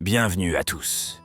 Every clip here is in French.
Bienvenue à tous.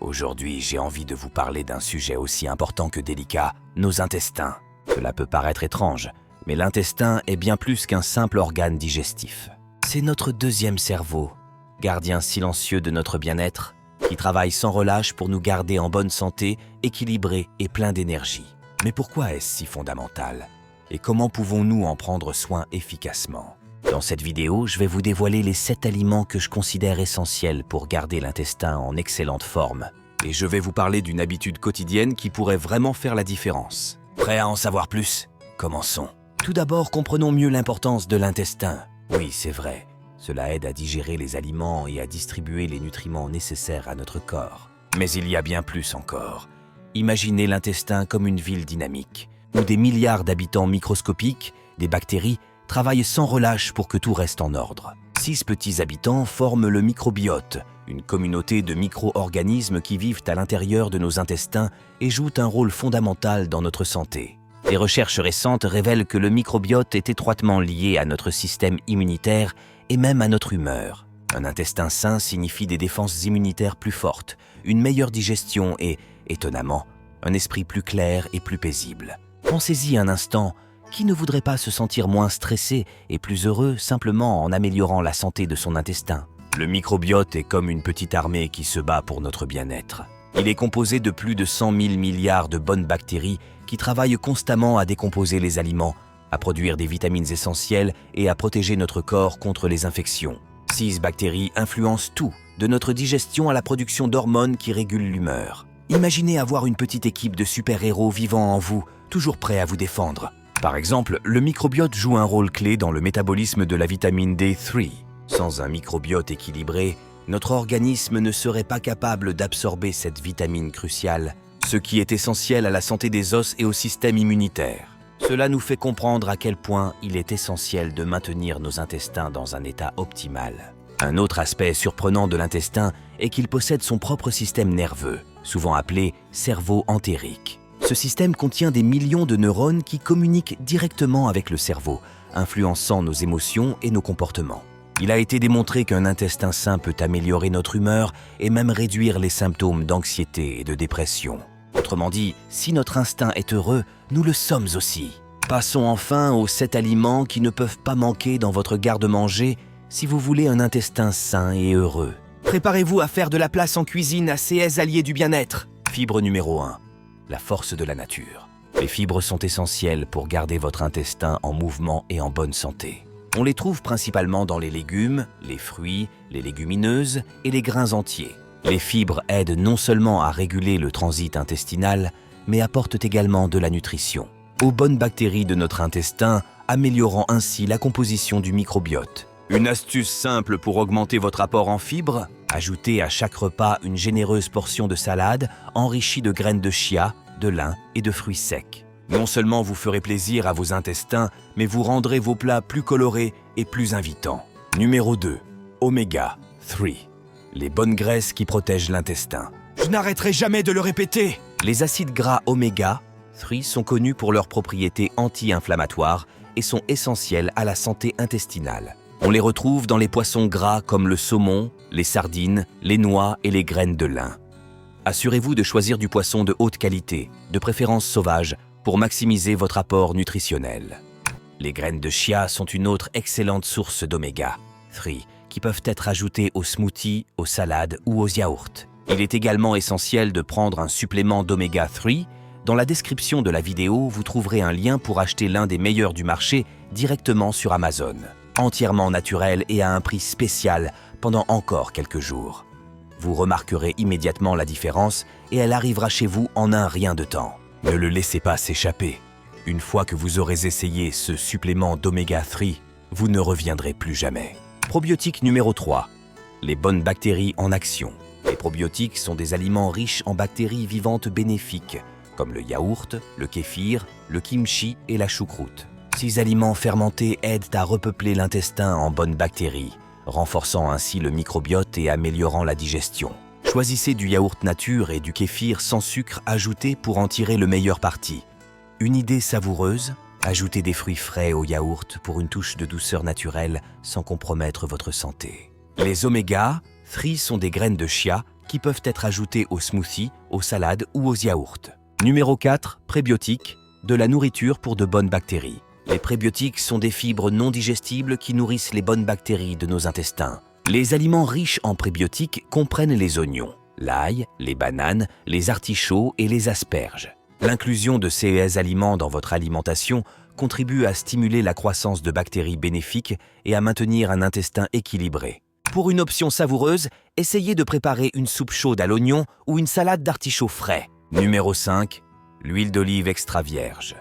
Aujourd'hui, j'ai envie de vous parler d'un sujet aussi important que délicat, nos intestins. Cela peut paraître étrange, mais l'intestin est bien plus qu'un simple organe digestif. C'est notre deuxième cerveau, gardien silencieux de notre bien-être, qui travaille sans relâche pour nous garder en bonne santé, équilibrés et pleins d'énergie. Mais pourquoi est-ce si fondamental? Et comment pouvons-nous en prendre soin efficacement? Dans cette vidéo, je vais vous dévoiler les 7 aliments que je considère essentiels pour garder l'intestin en excellente forme. Et je vais vous parler d'une habitude quotidienne qui pourrait vraiment faire la différence. Prêt à en savoir plus? Commençons. Tout d'abord, comprenons mieux l'importance de l'intestin. Oui, c'est vrai, cela aide à digérer les aliments et à distribuer les nutriments nécessaires à notre corps. Mais il y a bien plus encore. Imaginez l'intestin comme une ville dynamique, où des milliards d'habitants microscopiques, des bactéries, travaillent sans relâche pour que tout reste en ordre. 6 petits habitants forment le microbiote, une communauté de micro-organismes qui vivent à l'intérieur de nos intestins et jouent un rôle fondamental dans notre santé. Les recherches récentes révèlent que le microbiote est étroitement lié à notre système immunitaire et même à notre humeur. Un intestin sain signifie des défenses immunitaires plus fortes, une meilleure digestion et, étonnamment, un esprit plus clair et plus paisible. Pensez-y un instant. Qui ne voudrait pas se sentir moins stressé et plus heureux simplement en améliorant la santé de son intestin? Le microbiote est comme une petite armée qui se bat pour notre bien-être. Il est composé de plus de 100 000 milliards de bonnes bactéries qui travaillent constamment à décomposer les aliments, à produire des vitamines essentielles et à protéger notre corps contre les infections. 6 bactéries influencent tout, de notre digestion à la production d'hormones qui régulent l'humeur. Imaginez avoir une petite équipe de super-héros vivant en vous, toujours prêts à vous défendre. Par exemple, le microbiote joue un rôle clé dans le métabolisme de la vitamine D3. Sans un microbiote équilibré, notre organisme ne serait pas capable d'absorber cette vitamine cruciale, ce qui est essentiel à la santé des os et au système immunitaire. Cela nous fait comprendre à quel point il est essentiel de maintenir nos intestins dans un état optimal. Un autre aspect surprenant de l'intestin est qu'il possède son propre système nerveux, souvent appelé cerveau entérique. Ce système contient des millions de neurones qui communiquent directement avec le cerveau, influençant nos émotions et nos comportements. Il a été démontré qu'un intestin sain peut améliorer notre humeur et même réduire les symptômes d'anxiété et de dépression. Autrement dit, si notre instinct est heureux, nous le sommes aussi. Passons enfin aux 7 aliments qui ne peuvent pas manquer dans votre garde-manger si vous voulez un intestin sain et heureux. Préparez-vous à faire de la place en cuisine à ces alliés du bien-être. Fibre numéro 1. La force de la nature. Les fibres sont essentielles pour garder votre intestin en mouvement et en bonne santé. On les trouve principalement dans les légumes, les fruits, les légumineuses et les grains entiers. Les fibres aident non seulement à réguler le transit intestinal, mais apportent également de la nutrition aux bonnes bactéries de notre intestin, améliorant ainsi la composition du microbiote. Une astuce simple pour augmenter votre apport en fibres: ajoutez à chaque repas une généreuse portion de salade enrichie de graines de chia, de lin et de fruits secs. Non seulement vous ferez plaisir à vos intestins, mais vous rendrez vos plats plus colorés et plus invitants. Numéro 2. Oméga 3. Les bonnes graisses qui protègent l'intestin. Je n'arrêterai jamais de le répéter! Les acides gras oméga 3 sont connus pour leurs propriétés anti-inflammatoires et sont essentiels à la santé intestinale. On les retrouve dans les poissons gras comme le saumon, les sardines, les noix et les graines de lin. Assurez-vous de choisir du poisson de haute qualité, de préférence sauvage, pour maximiser votre apport nutritionnel. Les graines de chia sont une autre excellente source d'oméga 3 qui peuvent être ajoutées aux smoothies, aux salades ou aux yaourts. Il est également essentiel de prendre un supplément d'oméga 3. Dans la description de la vidéo, vous trouverez un lien pour acheter l'un des meilleurs du marché directement sur Amazon. Entièrement naturel et à un prix spécial pendant encore quelques jours. Vous remarquerez immédiatement la différence et elle arrivera chez vous en un rien de temps. Ne le laissez pas s'échapper. Une fois que vous aurez essayé ce supplément d'oméga 3, vous ne reviendrez plus jamais. Probiotique numéro 3. Les bonnes bactéries en action. Les probiotiques sont des aliments riches en bactéries vivantes bénéfiques, comme le yaourt, le kéfir, le kimchi et la choucroute. Ces aliments fermentés aident à repeupler l'intestin en bonnes bactéries, renforçant ainsi le microbiote et améliorant la digestion. Choisissez du yaourt nature et du kéfir sans sucre ajouté pour en tirer le meilleur parti. Une idée savoureuse? Ajoutez des fruits frais au yaourt pour une touche de douceur naturelle sans compromettre votre santé. Les omégas 3 sont des graines de chia qui peuvent être ajoutées aux smoothies, aux salades ou aux yaourts. Numéro 4, prébiotiques, de la nourriture pour de bonnes bactéries. Les prébiotiques sont des fibres non digestibles qui nourrissent les bonnes bactéries de nos intestins. Les aliments riches en prébiotiques comprennent les oignons, l'ail, les bananes, les artichauts et les asperges. L'inclusion de ces aliments dans votre alimentation contribue à stimuler la croissance de bactéries bénéfiques et à maintenir un intestin équilibré. Pour une option savoureuse, essayez de préparer une soupe chaude à l'oignon ou une salade d'artichauts frais. Numéro 5, l'huile d'olive extra vierge.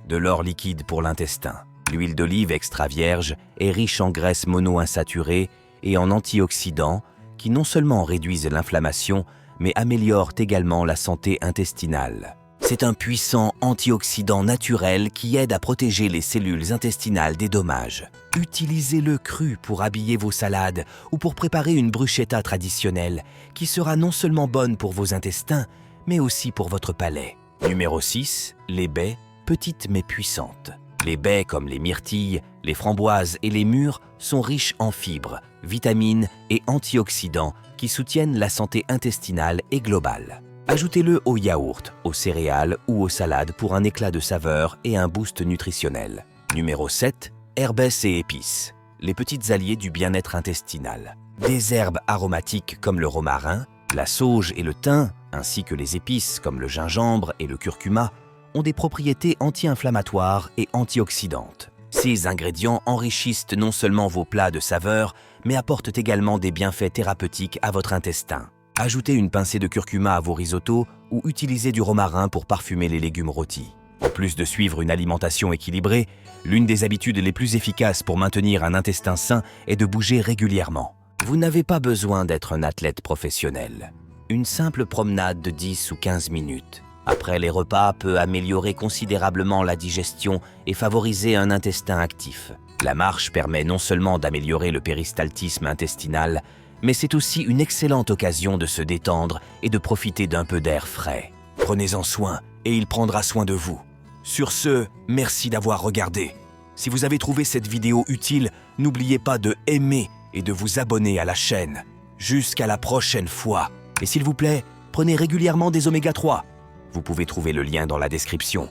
De l'or liquide pour l'intestin. L'huile d'olive extra vierge est riche en graisses monoinsaturées et en antioxydants qui non seulement réduisent l'inflammation, mais améliorent également la santé intestinale. C'est un puissant antioxydant naturel qui aide à protéger les cellules intestinales des dommages. Utilisez-le cru pour habiller vos salades ou pour préparer une bruschetta traditionnelle qui sera non seulement bonne pour vos intestins, mais aussi pour votre palais. Numéro 6, les baies, petites mais puissantes. Les baies comme les myrtilles, les framboises et les mûres sont riches en fibres, vitamines et antioxydants qui soutiennent la santé intestinale et globale. Ajoutez-le au yaourt, aux céréales ou aux salades pour un éclat de saveur et un boost nutritionnel. Numéro 7, herbes et épices, les petites alliées du bien-être intestinal. Des herbes aromatiques comme le romarin, la sauge et le thym, ainsi que les épices comme le gingembre et le curcuma, ont des propriétés anti-inflammatoires et antioxydantes. Ces ingrédients enrichissent non seulement vos plats de saveur, mais apportent également des bienfaits thérapeutiques à votre intestin. Ajoutez une pincée de curcuma à vos risottos ou utilisez du romarin pour parfumer les légumes rôtis. En plus de suivre une alimentation équilibrée, l'une des habitudes les plus efficaces pour maintenir un intestin sain est de bouger régulièrement. Vous n'avez pas besoin d'être un athlète professionnel. Une simple promenade de 10 ou 15 minutes après les repas peut améliorer considérablement la digestion et favoriser un intestin actif. La marche permet non seulement d'améliorer le péristaltisme intestinal, mais c'est aussi une excellente occasion de se détendre et de profiter d'un peu d'air frais. Prenez-en soin et il prendra soin de vous. Sur ce, merci d'avoir regardé. Si vous avez trouvé cette vidéo utile, n'oubliez pas de aimer et de vous abonner à la chaîne. Jusqu'à la prochaine fois. Et s'il vous plaît, prenez régulièrement des oméga 3. Vous pouvez trouver le lien dans la description.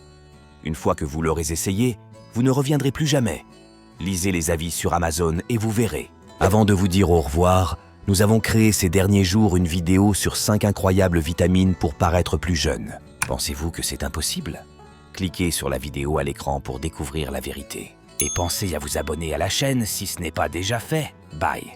Une fois que vous l'aurez essayé, vous ne reviendrez plus jamais. Lisez les avis sur Amazon et vous verrez. Avant de vous dire au revoir, nous avons créé ces derniers jours une vidéo sur 5 incroyables vitamines pour paraître plus jeune. Pensez-vous que c'est impossible? Cliquez sur la vidéo à l'écran pour découvrir la vérité. Et pensez à vous abonner à la chaîne si ce n'est pas déjà fait. Bye.